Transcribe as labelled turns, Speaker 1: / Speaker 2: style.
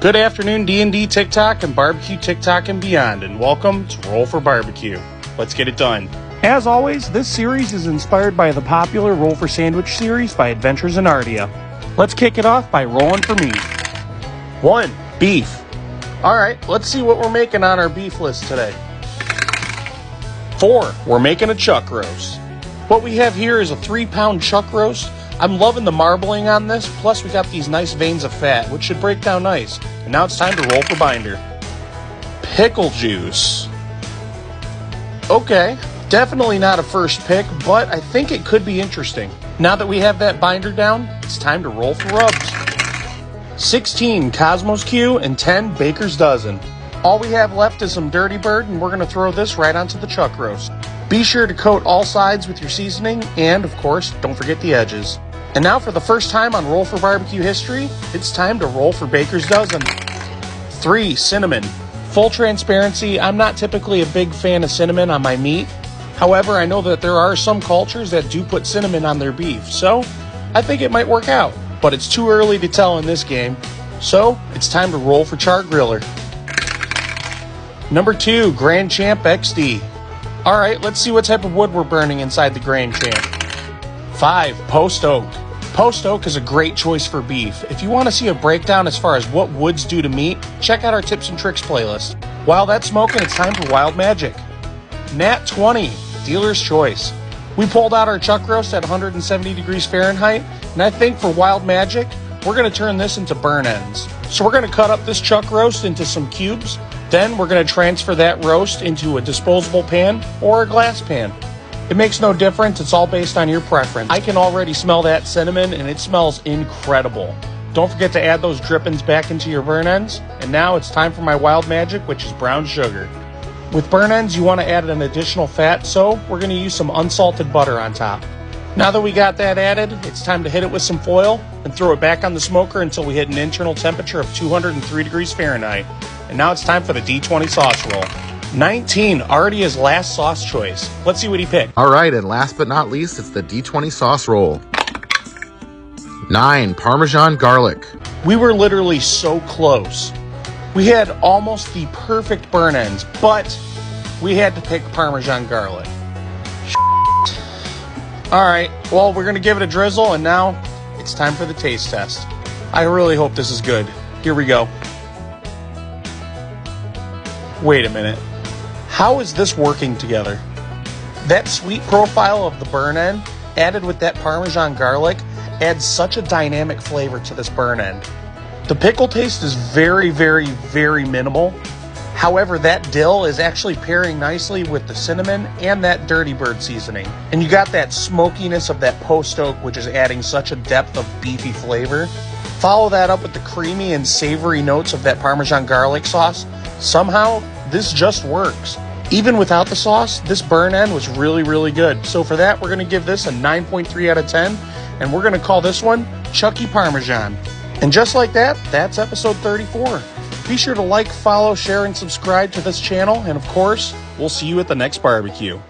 Speaker 1: Good afternoon, D&D TikTok and barbecue TikTok and beyond, and welcome to Roll for Barbecue. Let's get it done. As always, this series is inspired by the popular Roll for Sandwich series by AdventuresinAardia. Let's kick it off by rolling for meat. 1. Beef. Alright, let's see what we're making on our beef list today. 4. We're making a chuck roast. What we have here is a 3-pound chuck roast. I'm loving the marbling on this, plus we got these nice veins of fat, which should break down nice. And now it's time to roll for binder. Pickle Juice. Okay, definitely not a first pick, but I think it could be interesting. Now that we have that binder down, it's time to roll for rubs. 16 Cosmos Q and 10 Baker's Dozen. All we have left is some Dirty Bird, and we're going to throw this right onto the chuck roast. Be sure to coat all sides with your seasoning, and of course, don't forget the edges. And now for the first time on Roll for Barbecue history, it's time to roll for Baker's Dozen. 3. Cinnamon. Full transparency, I'm not typically a big fan of cinnamon on my meat. However, I know that there are some cultures that do put cinnamon on their beef, so I think it might work out. But it's too early to tell in this game, so it's time to roll for Char Griller. Number 2, Grand Champ XD. Alright, let's see what type of wood we're burning inside the Grand Champ. 5. Post Oak. Post Oak is a great choice for beef. If you want to see a breakdown as far as what woods do to meat, check out our tips and tricks playlist. While that's smoking, it's time for Wild Magic. Nat 20, Dealer's Choice. We pulled out our chuck roast at 170 degrees Fahrenheit, and I think for Wild Magic, we're going to turn this into burn ends. So we're going to cut up this chuck roast into some cubes, then we're going to transfer that roast into a disposable pan or a glass pan. It makes no difference, it's all based on your preference. I can already smell that cinnamon and it smells incredible. Don't forget to add those drippings back into your burn ends. And now it's time for my Wild Magic, which is brown sugar. With burn ends, you want to add an additional fat, so we're going to use some unsalted butter on top. Now that we got that added, it's time to hit it with some foil and throw it back on the smoker until we hit an internal temperature of 203 degrees Fahrenheit. And now it's time for the D20 Sauce roll. 19, Ardia's last sauce choice. Let's see what he picked.
Speaker 2: All right, and last but not least, it's the D20 Sauce roll. 9, Parmesan Garlic.
Speaker 1: We were literally so close. We had almost the perfect burn ends, but we had to pick Parmesan Garlic. All right, well, we're going to give it a drizzle, and now it's time for the taste test. I really hope this is good. Here we go. Wait a minute. How is this working together? That sweet profile of the burn end, added with that Parmesan garlic, adds such a dynamic flavor to this burn end. The pickle taste is very, very, very minimal. However, that dill is actually pairing nicely with the cinnamon and that Dirty Bird seasoning. And you got that smokiness of that post oak, which is adding such a depth of beefy flavor. Follow that up with the creamy and savory notes of that Parmesan garlic sauce. Somehow, this just works. Even without the sauce, this burn end was really, really good. So for that, we're going to give this a 9.3 out of 10, and we're going to call this one Chucky Parmesan. And just like that, that's episode 34. Be sure to like, follow, share, and subscribe to this channel, and of course, we'll see you at the next barbecue.